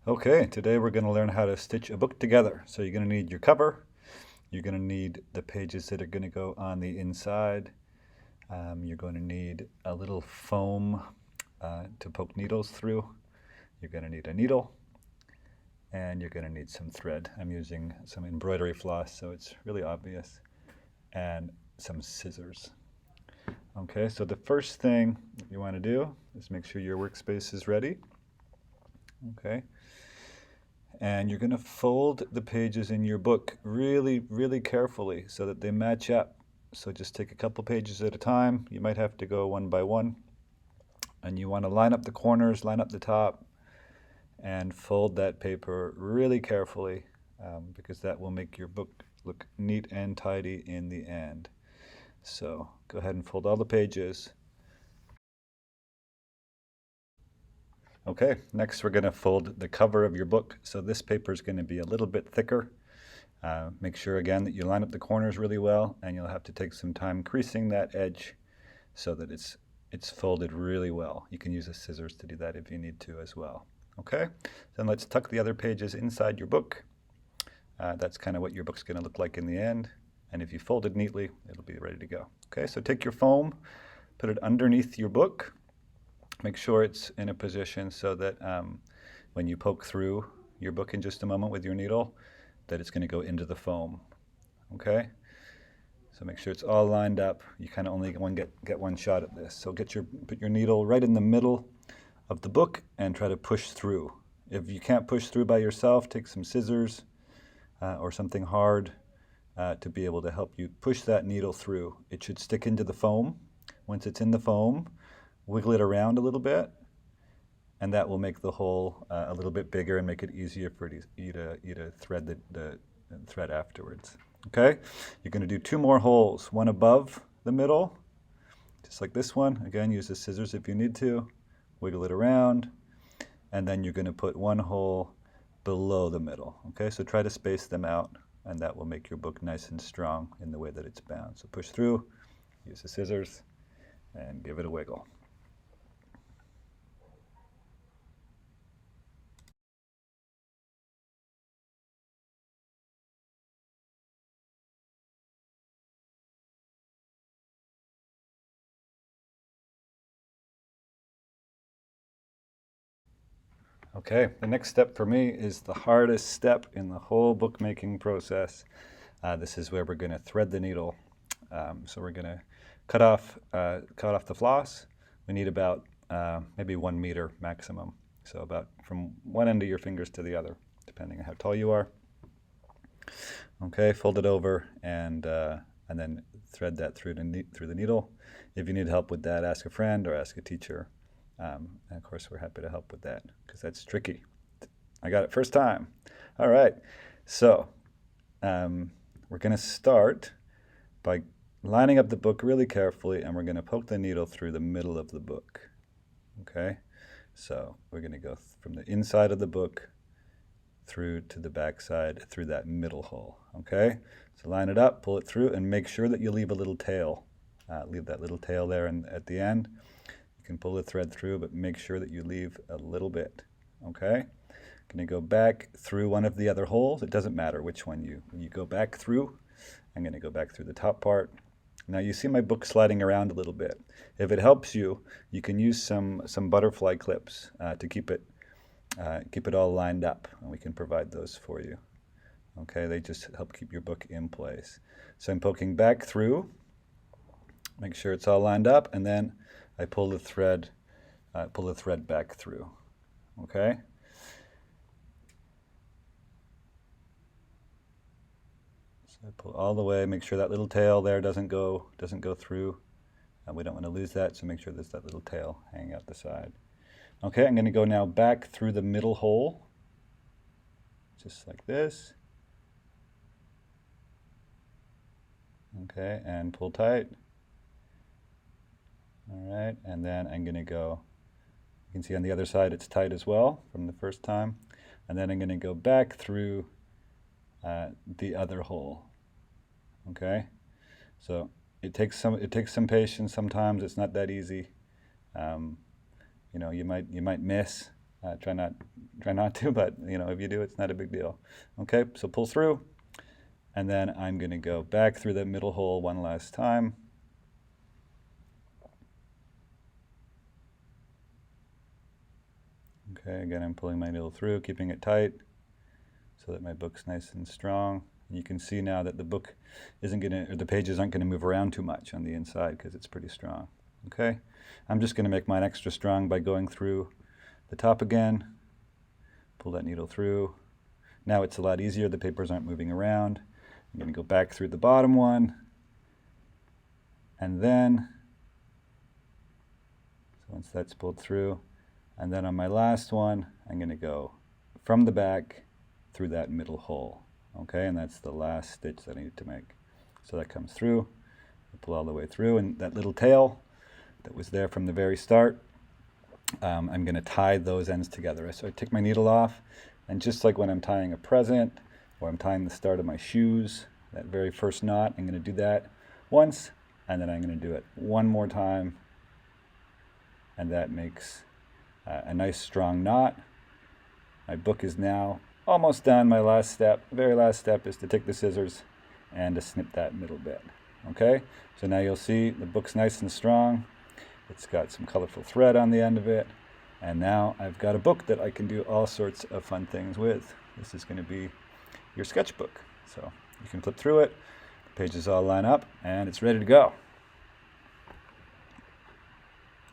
Okay, today we're going to learn how to stitch a book together. So you're going to need your cover. You're going to need the pages that are going to go on the inside. You're going to need a little foam to poke needles through. You're going to need a needle. And you're going to need some thread. I'm using some embroidery floss, so it's really obvious. And some scissors. Okay, so the first thing you want to do is make sure your workspace is ready. Okay. And you're going to fold the pages in your book really, really carefully so that they match up. So just take a couple pages at a time. You might have to go one by one. And you want to line up the corners, line up the top, and fold that paper really carefully because that will make your book look neat and tidy in the end. So go ahead and fold all the pages. Okay, next we're going to fold the cover of your book. So this paper is going to be a little bit thicker. Make sure again that you line up the corners really well, and you'll have to take some time creasing that edge so that it's folded really well. You can use the scissors to do that if you need to as well. Okay, then let's tuck the other pages inside your book. That's kind of what your book's going to look like in the end. And if you fold it neatly, it'll be ready to go. Okay, so take your foam, put it underneath your book. Make sure it's in a position so that when you poke through your book in just a moment with your needle, that it's going to go into the foam. Okay? So make sure it's all lined up. You kind of only get one shot at this. So put your needle right in the middle of the book and try to push through. If you can't push through by yourself, take some scissors or something hard to be able to help you push that needle through. It should stick into the foam. Once it's in the foam, wiggle it around a little bit, and that will make the hole a little bit bigger and make it easier for you to thread the thread afterwards. Okay, you're going to do two more holes, one above the middle, just like this one. Again, use the scissors if you need to, wiggle it around, and then you're going to put one hole below the middle. Okay, so try to space them out, and that will make your book nice and strong in the way that it's bound. So push through, use the scissors, and give it a wiggle. Okay, the next step for me is the hardest step in the whole bookmaking process. This is where we're going to thread the needle. So we're going to cut off the floss. We need about maybe 1 meter maximum. So about from one end of your fingers to the other, depending on how tall you are. Okay, fold it over and then thread that through the needle. If you need help with that, ask a friend or ask a teacher. And of course, we're happy to help with that because that's tricky. I got it first time. All right, so we're going to start by lining up the book really carefully, and we're going to poke the needle through the middle of the book. Okay, so we're going to go from the inside of the book through to the back side through that middle hole. Okay, so line it up, pull it through, and make sure that you leave a little tail. Leave that little tail there at the end. You can pull the thread through, but make sure that you leave a little bit. Okay, going to go back through one of the other holes. It doesn't matter which one you go back through. I'm going to go back through the top part. Now you see my book sliding around a little bit. If it helps you, you can use some butterfly clips to keep it all lined up, and we can provide those for you. Okay, they just help keep your book in place. So I'm poking back through, make sure it's all lined up, and then I pull the thread back through. Okay. So I pull all the way, make sure that little tail there doesn't go through. We don't want to lose that, so make sure there's that little tail hanging out the side. Okay, I'm going to go now back through the middle hole, just like this. Okay, and pull tight. All right, and then I'm going to go, you can see on the other side it's tight as well from the first time. And then I'm going to go back through the other hole. Okay, so it takes some patience sometimes. It's not that easy. You know, you might miss, Try not to, but if you do, it's not a big deal. Okay, so pull through, and then I'm going to go back through the middle hole one last time. Okay, again, I'm pulling my needle through, keeping it tight so that my book's nice and strong. And you can see now that the book isn't going to, or the pages aren't going to move around too much on the inside because it's pretty strong. Okay, I'm just going to make mine extra strong by going through the top again, pull that needle through. Now it's a lot easier, the papers aren't moving around. I'm going to go back through the bottom one, and then, so once that's pulled through, and then on my last one, I'm going to go from the back through that middle hole. Okay, and that's the last stitch that I need to make. So that comes through, I pull all the way through, and that little tail that was there from the very start, I'm going to tie those ends together. So I take my needle off, and just like when I'm tying a present, or I'm tying the start of my shoes, that very first knot, I'm going to do that once, and then I'm going to do it one more time, and that makes a nice strong knot. My book is now almost done. My last step, very last step, is to take the scissors and to snip that middle bit. Okay, so now you'll see the book's nice and strong. It's got some colorful thread on the end of it, and now I've got a book that I can do all sorts of fun things with. This is going to be your sketchbook. So you can flip through it, the pages all line up, and it's ready to go.